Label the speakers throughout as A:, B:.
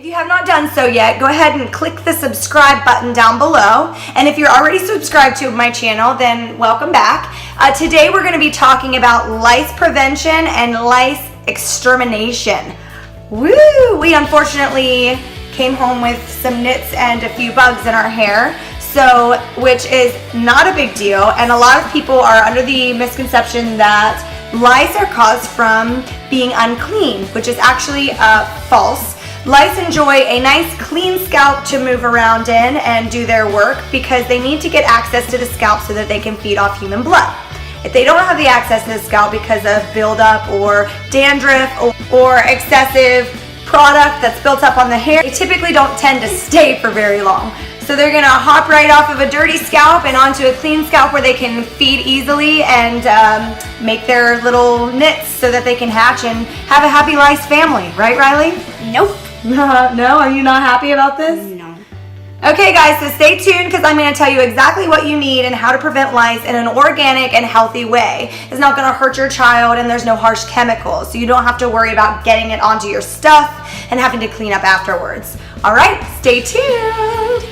A: If you have not done so yet, go ahead and click the subscribe button down below. And if you're already subscribed to my channel, then welcome back. Today we're going to be talking about lice prevention and lice extermination. Woo! We unfortunately came home with some nits and a few bugs in our hair, which is not a big deal. And a lot of people are under the misconception that lice are caused from being unclean, which is actually false. Lice enjoy a nice clean scalp to move around in and do their work because they need to get access to the scalp so that they can feed off human blood. If they don't have the access to the scalp because of buildup or dandruff or excessive product that's built up on the hair, they typically don't tend to stay for very long. So they're gonna hop right off of a dirty scalp and onto a clean scalp where they can feed easily and make their little nits so that they can hatch and have a happy lice family. Right, Riley?
B: Nope.
A: No? Are you not happy about this?
B: No.
A: Okay guys, so stay tuned because I'm going to tell you exactly what you need and how to prevent lice in an organic and healthy way. It's not going to hurt your child and there's no harsh chemicals, so you don't have to worry about getting it onto your stuff and having to clean up afterwards. Alright, stay tuned!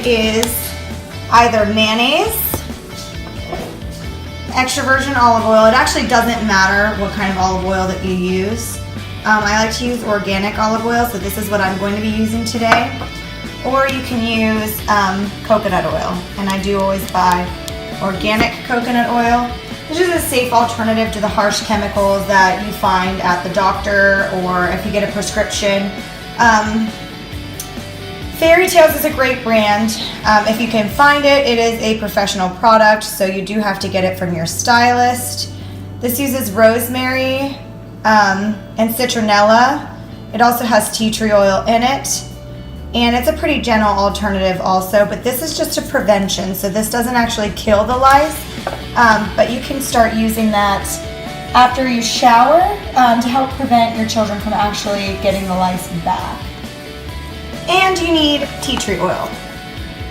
A: Is either mayonnaise, extra virgin olive oil. It actually doesn't matter what kind of olive oil that you use. I like to use organic olive oil, so this is what I'm going to be using today. Or you can use coconut oil, and I do always buy organic coconut oil. This is a safe alternative to the harsh chemicals that you find at the doctor or if you get a prescription. Fairy Tales is a great brand. If you can find it, it is a professional product, so you do have to get it from your stylist. This uses rosemary and citronella. It also has tea tree oil in it, and it's a pretty gentle alternative also, but this is just a prevention, so this doesn't actually kill the lice, but you can start using that after you shower to help prevent your children from actually getting the lice back. And you need tea tree oil.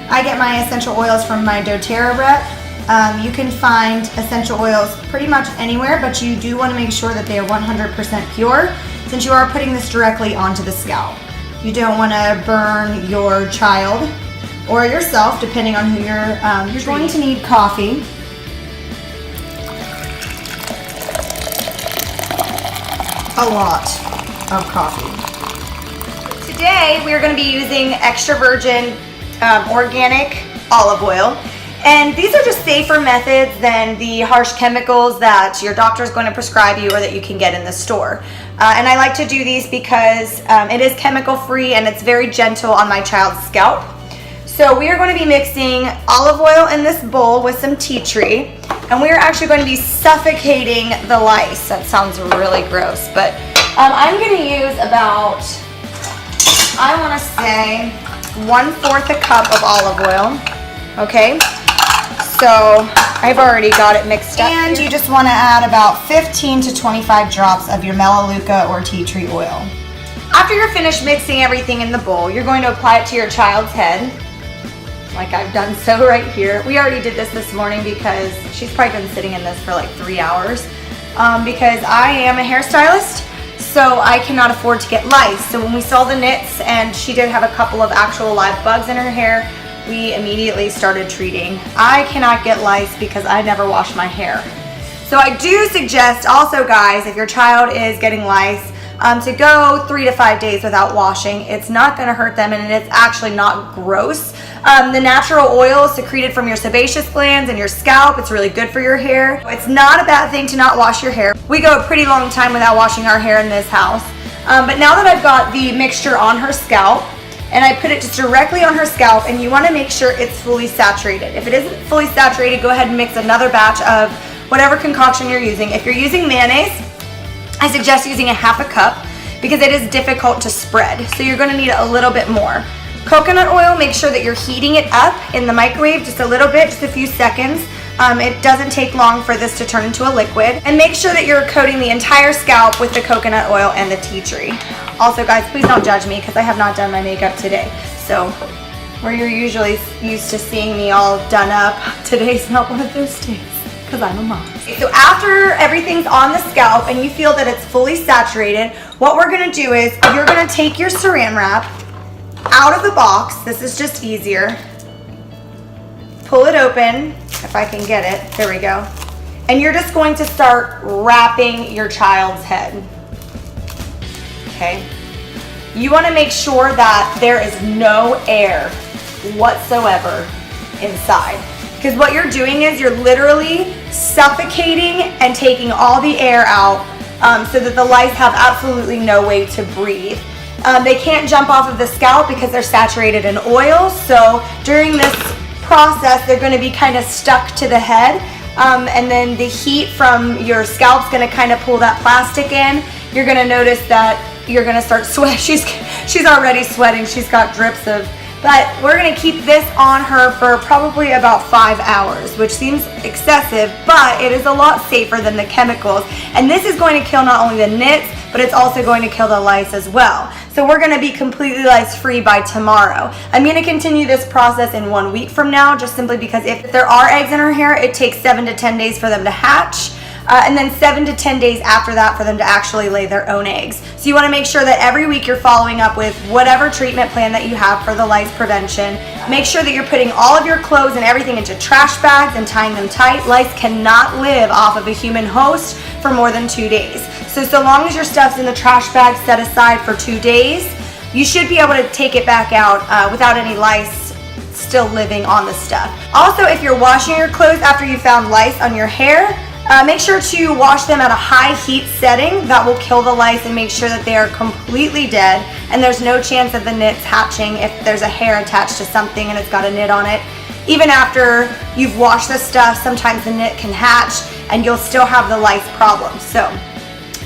A: I get my essential oils from my doTERRA rep. You can find essential oils pretty much anywhere, but you do want to make sure that they are 100% pure since you are putting this directly onto the scalp. You don't want to burn your child or yourself, depending on who you're going to need coffee. A lot of coffee. Today we are going to be using extra virgin organic olive oil, and these are just safer methods than the harsh chemicals that your doctor is going to prescribe you or that you can get in the store. And I like to do these because it is chemical free and it's very gentle on my child's scalp. So we are going to be mixing olive oil in this bowl with some tea tree, and we are actually going to be suffocating the lice. That sounds really gross, but I'm going to use about, I want to say 1/4 a cup of olive oil. Okay, so I've already got it mixed up. And you just want to add about 15 to 25 drops of your melaleuca or tea tree oil. After you're finished mixing everything in the bowl, you're going to apply it to your child's head, like I've done so right here. We already did this morning because she's probably been sitting in this for like 3 hours because I am a hairstylist. So I cannot afford to get lice. So when we saw the nits and she did have a couple of actual live bugs in her hair, we immediately started treating. I cannot get lice because I never wash my hair. So I do suggest also, guys, if your child is getting lice, to go 3 to 5 days without washing. It's not going to hurt them, and it's actually not gross. The natural oil is secreted from your sebaceous glands and your scalp. It's really good for your hair. It's not a bad thing to not wash your hair. We go a pretty long time without washing our hair in this house. But now that I've got the mixture on her scalp, and I put it just directly on her scalp, and you want to make sure it's fully saturated. If it isn't fully saturated, go ahead and mix another batch of whatever concoction you're using. If you're using mayonnaise, I suggest using a 1/2 cup because it is difficult to spread. So you're going to need a little bit more. Coconut oil, make sure that you're heating it up in the microwave just a little bit, just a few seconds. It doesn't take long for this to turn into a liquid. And make sure that you're coating the entire scalp with the coconut oil and the tea tree. Also, guys, please don't judge me because I have not done my makeup today. So where you're usually used to seeing me all done up. Today's not one of those days because I'm a mom. So after everything's on the scalp and you feel that it's fully saturated, what we're gonna do is you're gonna take your saran wrap out of the box. This is just easier. Pull it open, if I can get it. There we go. And you're just going to start wrapping your child's head. Okay? You want to make sure that there is no air whatsoever inside. Because what you're doing is you're literally suffocating and taking all the air out so that the lice have absolutely no way to breathe. They can't jump off of the scalp because they're saturated in oil. So during this process, they're going to be kind of stuck to the head. And then the heat from your scalp's going to kind of pull that plastic in. You're going to notice that you're going to start sweating. She's already sweating. She's got drips of, but we're going to keep this on her for probably about 5 hours, which seems excessive, but it is a lot safer than the chemicals. And this is going to kill not only the nits, but it's also going to kill the lice as well. So we're gonna be completely lice free by tomorrow. I'm gonna continue this process in 1 week from now, just simply because if there are eggs in her hair, it takes 7 to 10 days for them to hatch. And then 7 to 10 days after that for them to actually lay their own eggs. So you want to make sure that every week you're following up with whatever treatment plan that you have for the lice prevention. Make sure that you're putting all of your clothes and everything into trash bags and tying them tight. Lice cannot live off of a human host for more than 2 days. So long as your stuff's in the trash bag set aside for 2 days, you should be able to take it back out without any lice still living on the stuff. Also, if you're washing your clothes after you found lice on your hair, make sure to wash them at a high heat setting. That will kill the lice and make sure that they are completely dead and there's no chance of the nits hatching if there's a hair attached to something and it's got a nit on it. Even after you've washed the stuff, sometimes the nit can hatch and you'll still have the lice problem. So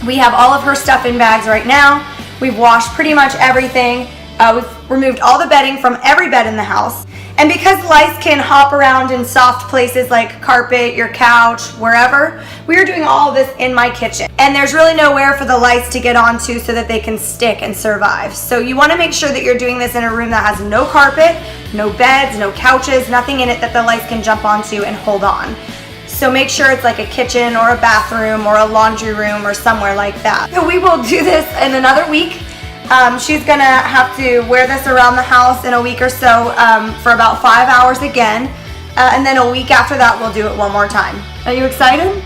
A: we have all of her stuff in bags right now. We've washed pretty much everything. We've removed all the bedding from every bed in the house. And because lice can hop around in soft places like carpet, your couch, wherever, we are doing all of this in my kitchen. And there's really nowhere for the lice to get onto so that they can stick and survive. So you want to make sure that you're doing this in a room that has no carpet, no beds, no couches, nothing in it that the lice can jump onto and hold on. So make sure it's like a kitchen or a bathroom or a laundry room or somewhere like that. So we will do this in another week. She's gonna have to wear this around the house in a week or so for about 5 hours again. And then a week after that, we'll do it one more time. Are you excited?